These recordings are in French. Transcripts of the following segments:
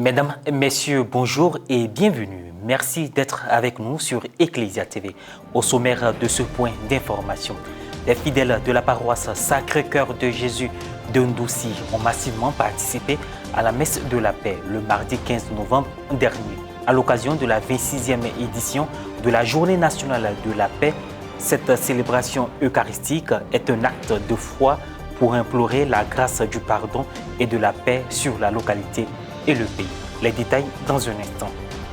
Mesdames et messieurs, bonjour et bienvenue. Merci d'être avec nous sur Ecclesia TV. Au sommaire de ce point d'information, les fidèles de la paroisse Sacré-Cœur de Jésus de Ndoussi ont massivement participé à la messe de la paix le mardi 15 novembre dernier. À l'occasion de la 26e édition de la Journée nationale de la paix, cette célébration eucharistique est un acte de foi pour implorer la grâce du pardon et de la paix sur la localité et le pays. Les détails dans un instant.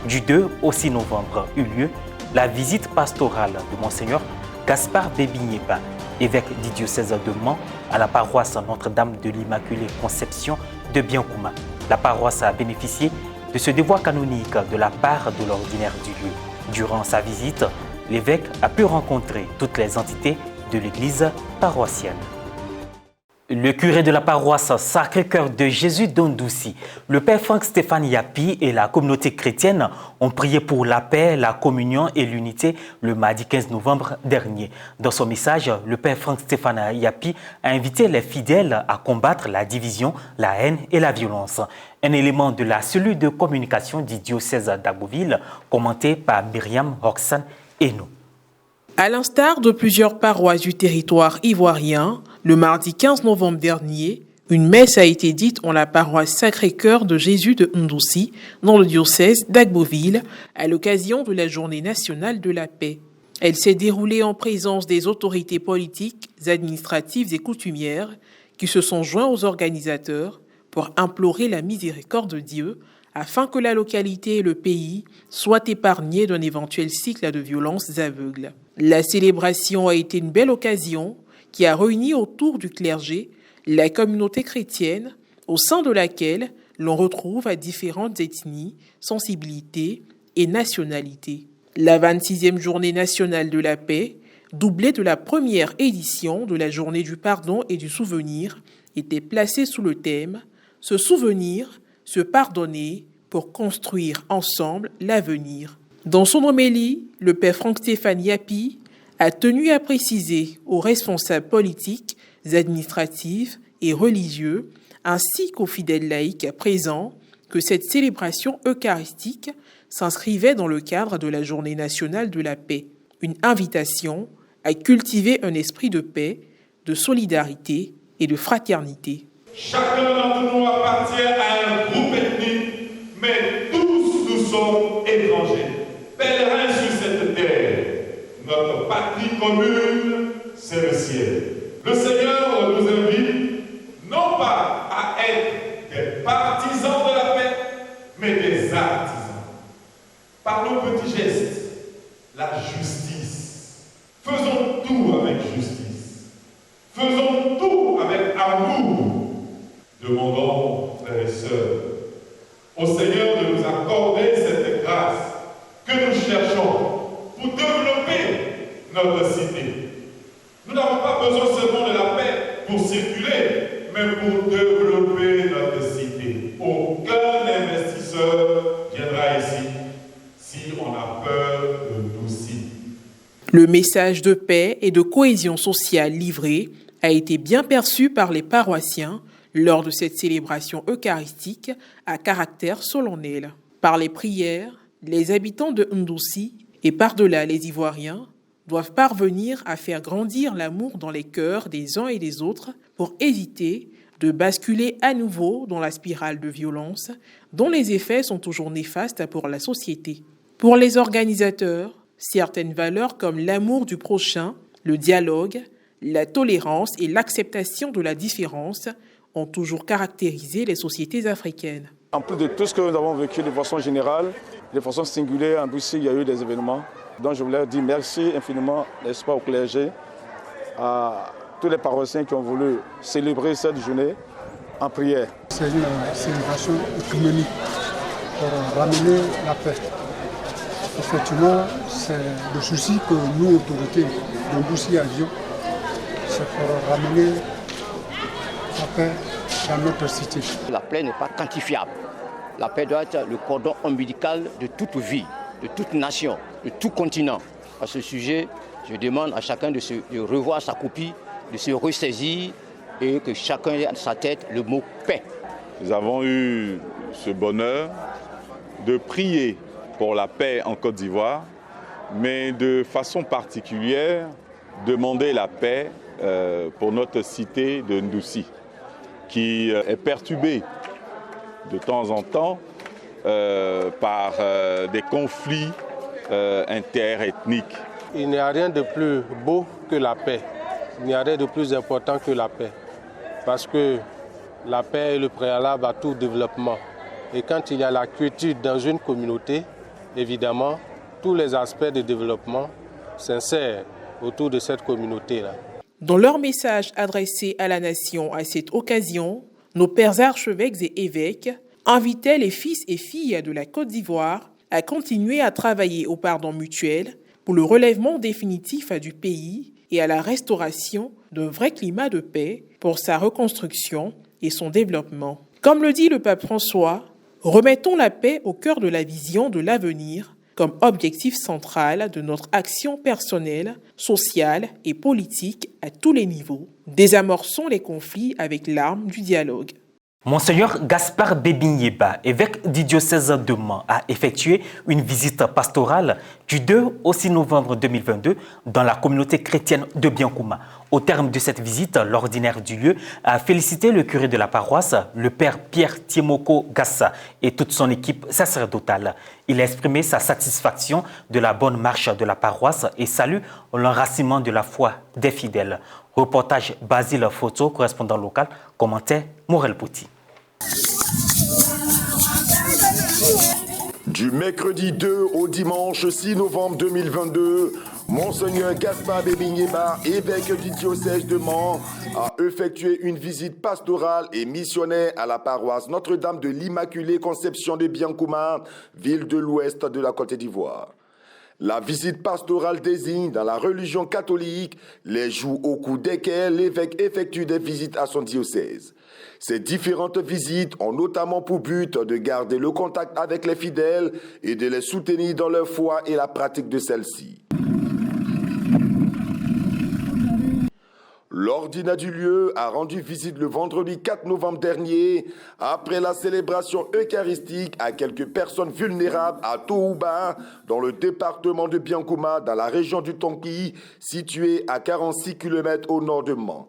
Du 2 au 6 novembre eut lieu la visite pastorale de Monseigneur Gaspard Bébignéba, évêque du diocèse de Mans, à la paroisse Notre-Dame de l'Immaculée Conception de Biancouma. La paroisse a bénéficié de ce devoir canonique de la part de l'ordinaire du lieu. Durant sa visite, l'évêque a pu rencontrer toutes les entités de l'église paroissiale. Le curé de la paroisse Sacré-Cœur de Jésus d'Ndoussi, le père Franck-Stéphane Yapi et la communauté chrétienne ont prié pour la paix, la communion et l'unité le mardi 15 novembre dernier. Dans son message, le père Franck-Stéphane Yapi a invité les fidèles à combattre la division, la haine et la violence. Un élément de la cellule de communication du diocèse d'Agboville, commenté par Myriam Roxane Eno. À l'instar de plusieurs paroisses du territoire ivoirien, le mardi 15 novembre dernier, une messe a été dite en la paroisse Sacré-Cœur de Jésus de Ndoussi, dans le diocèse d'Agboville, à l'occasion de la Journée nationale de la paix. Elle s'est déroulée en présence des autorités politiques, administratives et coutumières qui se sont joints aux organisateurs pour implorer la miséricorde de Dieu afin que la localité et le pays soient épargnés d'un éventuel cycle de violences aveugles. La célébration a été une belle occasion qui a réuni autour du clergé la communauté chrétienne, au sein de laquelle l'on retrouve à différentes ethnies, sensibilités et nationalités. La 26e journée nationale de la paix, doublée de la première édition de la journée du pardon et du souvenir, était placée sous le thème « Se souvenir, se pardonner pour construire ensemble l'avenir ». Dans son homélie, le père Franck-Stéphane Yapi a tenu à préciser aux responsables politiques, administratifs et religieux, ainsi qu'aux fidèles laïcs présents, que cette célébration eucharistique s'inscrivait dans le cadre de la Journée nationale de la paix, une invitation à cultiver un esprit de paix, de solidarité et de fraternité. Chacun d'entre nous appartient à un groupe ethnique, mais tous nous sommes étrangers, pèlerins sur cette terre. Notre patrie commune, c'est le ciel. Le Seigneur nous invite non pas à être des partisans de la paix, mais des artisans. Par nos petits gestes, la justice. Faisons tout avec justice. Faisons tout avec amour. Demandons, frères et sœurs, au Seigneur de nous accorder cette grâce que nous cherchons pour développer notre cité. Nous n'avons pas besoin seulement de la paix pour circuler, mais pour développer notre cité. Aucun investisseur viendra ici si on a peur de nous citer. Le message de paix et de cohésion sociale livré a été bien perçu par les paroissiens lors de cette célébration eucharistique à caractère solennel. Par les prières, les habitants de Ndoussi et par-delà les Ivoiriens doivent parvenir à faire grandir l'amour dans les cœurs des uns et des autres pour éviter de basculer à nouveau dans la spirale de violence dont les effets sont toujours néfastes pour la société. Pour les organisateurs, certaines valeurs comme l'amour du prochain, le dialogue, la tolérance et l'acceptation de la différence ont toujours caractérisé les sociétés africaines. En plus de tout ce que nous avons vécu de façon générale, de façon singulière, en Ndoussi, il y a eu des événements. Donc je voulais dire merci infiniment, n'est-ce pas, au clergé, à tous les paroissiens qui ont voulu célébrer cette journée en prière. C'est une célébration économique pour ramener la paix. Effectivement, c'est le souci que nous, autorités d'Ndoussi, avions, c'est pour ramener la paix dans notre cité. La paix n'est pas quantifiable. La paix doit être le cordon ombilical de toute vie, de toute nation, de tout continent. À ce sujet, je demande à chacun de revoir sa copie, de se ressaisir et que chacun ait à sa tête le mot paix. Nous avons eu ce bonheur de prier pour la paix en Côte d'Ivoire, mais de façon particulière, demander la paix pour notre cité de Ndoussi, qui est perturbée de temps en temps par des conflits interethniques. Il n'y a rien de plus beau que la paix. Il n'y a rien de plus important que la paix. Parce que la paix est le préalable à tout développement. Et quand il y a la quiétude dans une communauté, évidemment, tous les aspects de développement s'insèrent autour de cette communauté-là. Dans leur message adressé à la nation à cette occasion, nos pères archevêques et évêques invitaient les fils et filles de la Côte d'Ivoire à continuer à travailler au pardon mutuel pour le relèvement définitif du pays et à la restauration d'un vrai climat de paix pour sa reconstruction et son développement. Comme le dit le pape François, remettons la paix au cœur de la vision de l'avenir comme objectif central de notre action personnelle, sociale et politique à tous les niveaux. Désamorçons les conflits avec l'arme du dialogue. Monseigneur Gaspard Bébinyeba, évêque du diocèse de Mans, a effectué une visite pastorale du 2 au 6 novembre 2022 dans la communauté chrétienne de Biankouma. Au terme de cette visite, l'ordinaire du lieu a félicité le curé de la paroisse, le père Pierre Tiemoko Gassa et toute son équipe sacerdotale. Il a exprimé sa satisfaction de la bonne marche de la paroisse et salue l'enracinement de la foi des fidèles. Reportage Basile Photo, correspondant local, commentait Morel Pouty. Du mercredi 2 au dimanche 6 novembre 2022, Monseigneur Gaspard Bébinyeba, évêque du diocèse de Mans, a effectué une visite pastorale et missionnaire à la paroisse Notre-Dame de l'Immaculée Conception de Biankouma, ville de l'ouest de la Côte d'Ivoire. La visite pastorale désigne dans la religion catholique les jours au cours desquels l'évêque effectue des visites à son diocèse. Ces différentes visites ont notamment pour but de garder le contact avec les fidèles et de les soutenir dans leur foi et la pratique de celle-ci. L'ordinaire du lieu a rendu visite le vendredi 4 novembre dernier après la célébration eucharistique à quelques personnes vulnérables à Touba, dans le département de Biankouma, dans la région du Tonki, située à 46 km au nord de Mans.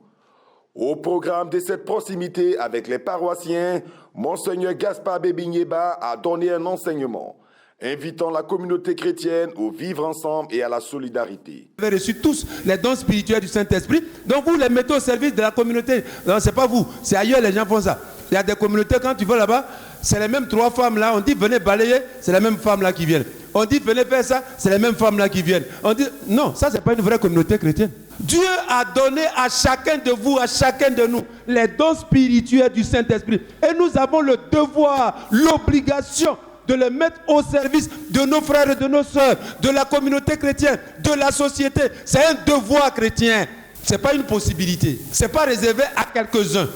Au programme de cette proximité avec les paroissiens, Monseigneur Gaspard Bébinyeba a donné un enseignement, invitant la communauté chrétienne au vivre ensemble et à la solidarité. Vous avez reçu tous les dons spirituels du Saint-Esprit, donc vous les mettez au service de la communauté. Non, c'est pas vous, c'est ailleurs les gens font ça. Il y a des communautés, quand tu vas là-bas, c'est les mêmes 3 femmes là, on dit venez balayer, c'est les mêmes femmes là qui viennent. On dit venez faire ça, c'est les mêmes femmes là qui viennent. On dit non, ça c'est pas une vraie communauté chrétienne. Dieu a donné à chacun de vous, à chacun de nous, les dons spirituels du Saint-Esprit. Et nous avons le devoir, l'obligation de les mettre au service de nos frères et de nos sœurs, de la communauté chrétienne, de la société. C'est un devoir chrétien. Ce n'est pas une possibilité. Ce n'est pas réservé à quelques-uns,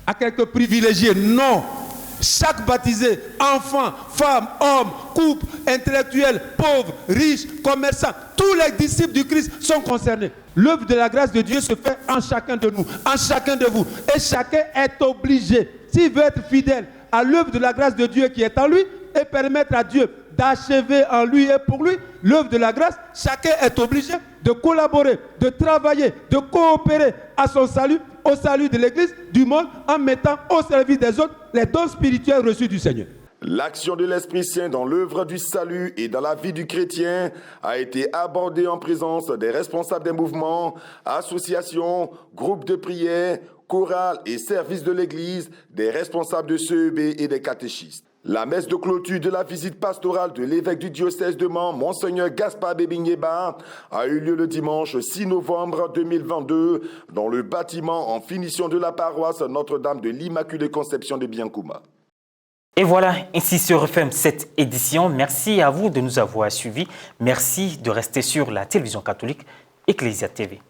à quelques privilégiés. Non. Chaque baptisé, enfant, femme, homme, couple, intellectuel, pauvre, riche, commerçant, tous les disciples du Christ sont concernés. L'œuvre de la grâce de Dieu se fait en chacun de nous, en chacun de vous. Et chacun est obligé, s'il veut être fidèle à l'œuvre de la grâce de Dieu qui est en lui, et permettre à Dieu d'achever en lui et pour lui l'œuvre de la grâce, chacun est obligé de collaborer, de travailler, de coopérer à son salut, au salut de l'Église, du monde, en mettant au service des autres les dons spirituels reçus du Seigneur. L'action de l'Esprit Saint dans l'œuvre du salut et dans la vie du chrétien a été abordée en présence des responsables des mouvements, associations, groupes de prière, chorales et services de l'Église, des responsables de CEB et des catéchistes. La messe de clôture de la visite pastorale de l'évêque du diocèse de Mans, Monseigneur Gaspard Bébinyeba, a eu lieu le dimanche 6 novembre 2022 dans le bâtiment en finition de la paroisse Notre-Dame de l'Immaculée Conception de Biankouma. Et voilà, ainsi se referme cette édition. Merci à vous de nous avoir suivis. Merci de rester sur la télévision catholique Ecclesia TV.